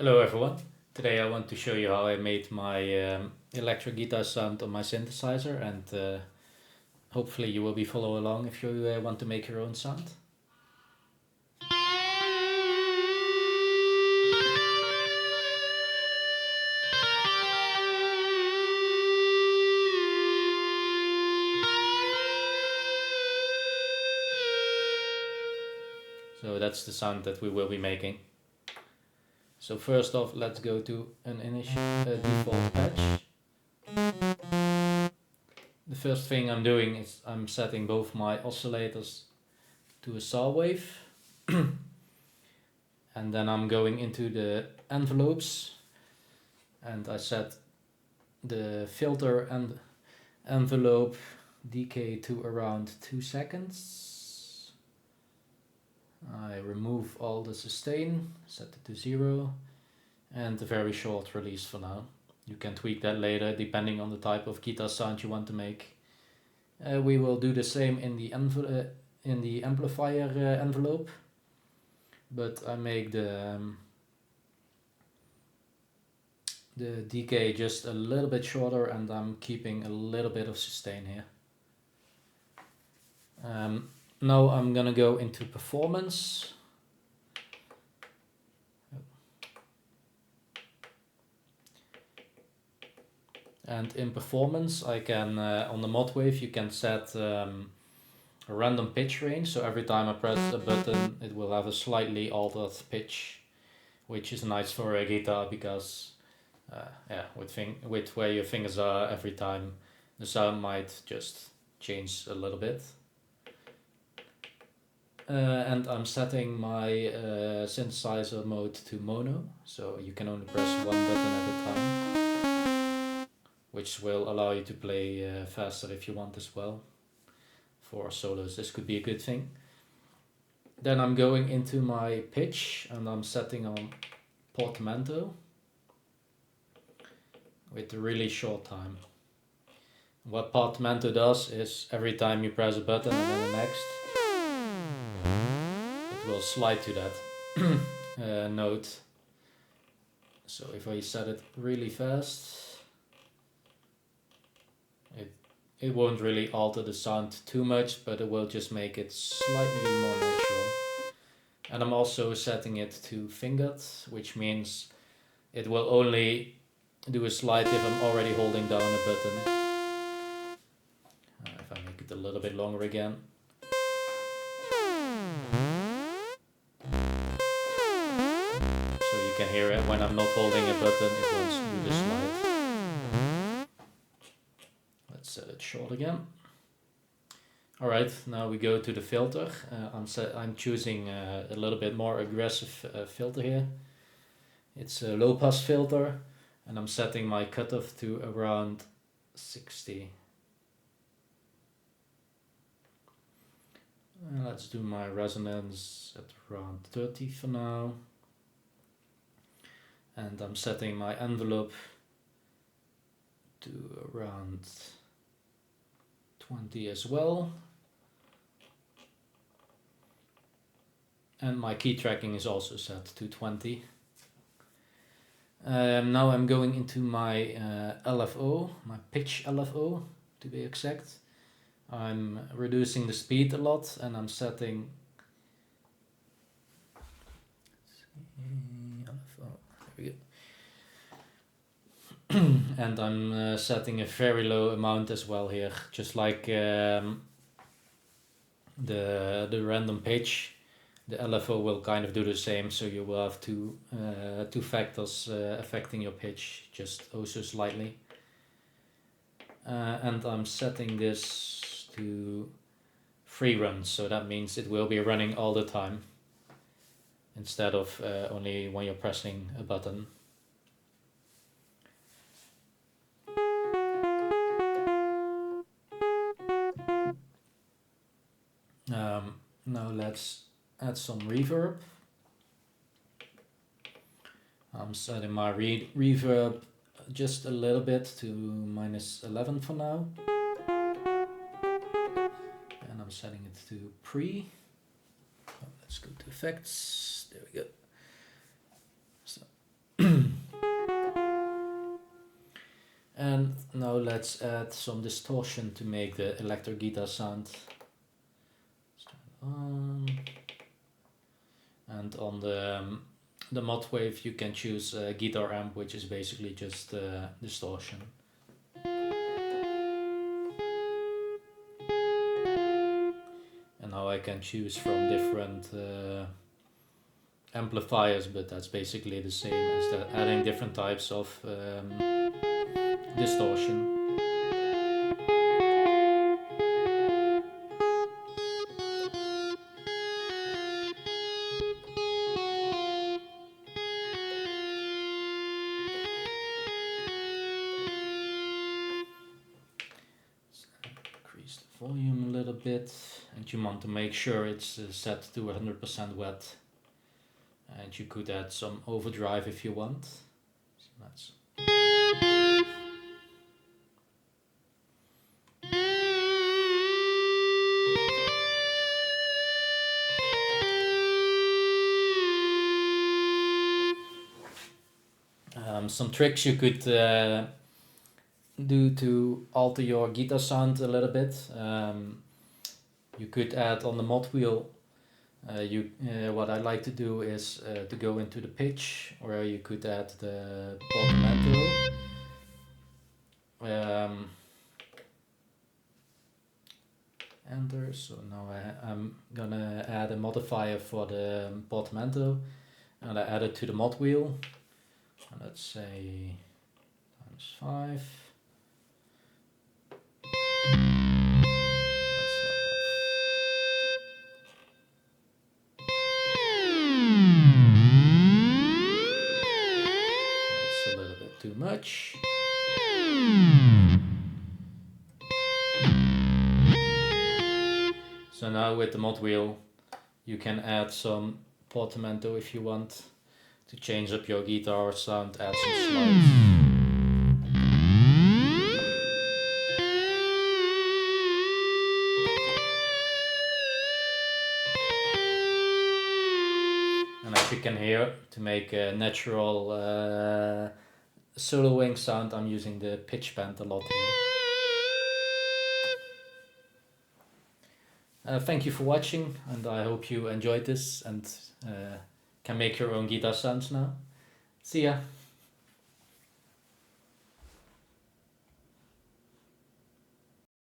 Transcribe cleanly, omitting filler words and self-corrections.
Hello everyone. Today I want to show you how I made my electric guitar sound on my synthesizer, and hopefully you will be follow along if you want to make your own sound. So that's the sound that we will be making. So first off, let's go to an default patch. The first thing I'm doing is I'm setting both my oscillators to a saw wave. And then I'm going into the envelopes and I set the filter and envelope decay to around 2 seconds. I remove all the sustain, set it to 0, and a very short release for now. You can tweak that later depending on the type of guitar sound you want to make. We will do the same in the amplifier envelope, but I make the decay just a little bit shorter, and I'm keeping a little bit of sustain here. Now I'm gonna go into performance. And in performance I can, on the Modwave you can set a random pitch range, so every time I press a button it will have a slightly altered pitch, which is nice for a guitar because with where your fingers are every time the sound might just change a little bit. And I'm setting my synthesizer mode to mono, so you can only press one button at a time, which will allow you to play faster if you want as well. For solos this could be a good thing. Then I'm going into my pitch and I'm setting on portamento with a really short time. What portamento does is every time you press a button and then the next, it will slide to that note. So if I set it really fast, it won't really alter the sound too much, but it will just make it slightly more natural. And I'm also setting it to fingered, which means it will only do a slide if I'm already holding down a button. If I make it a little bit longer again. So you can hear it when I'm not holding a button, it won't do the slide. Let's set it short again. Alright, now we go to the filter. I'm choosing a little bit more aggressive filter here. It's a low pass filter, and I'm setting my cutoff to around 60. Let's do my resonance at around 30 for now. And I'm setting my envelope to around 20 as well. And my key tracking is also set to 20. Now I'm going into my LFO, my pitch LFO to be exact. I'm reducing the speed a lot and I'm setting LFO, there we go. And I'm setting a very low amount as well here, just like the random pitch. The LFO will kind of do the same, so you will have two factors affecting your pitch just oh so slightly. And I'm setting this to free run, so that means it will be running all the time instead of only when you're pressing a button. Now let's add some reverb. I'm setting my reverb just a little bit to -11 for now. And I'm setting it to pre. Let's go to effects. There we go. So And now let's add some distortion to make the electric guitar sound. And on the Modwave you can choose a guitar amp, which is basically just distortion. And now I can choose from different amplifiers, but that's basically the same as adding different types of distortion. Increase the volume a little bit, and you want to make sure it's set to 100% wet. And you could add some overdrive if you want. So that's some tricks you could do to alter your guitar sound a little bit. You could add on the mod wheel. What I like to do is to go into the pitch, where you could add the portamento. Enter. So now I'm gonna add a modifier for the portamento, and I add it to the mod wheel. Let's say ×5. That's a little bit too much. So now with the mod wheel you can add some portamento if you want to change up your guitar sound, add some slides. And as you can hear, to make a natural soloing sound, I'm using the pitch bend a lot here. Thank you for watching, and I hope you enjoyed this and can make your own guitar sounds now. See ya!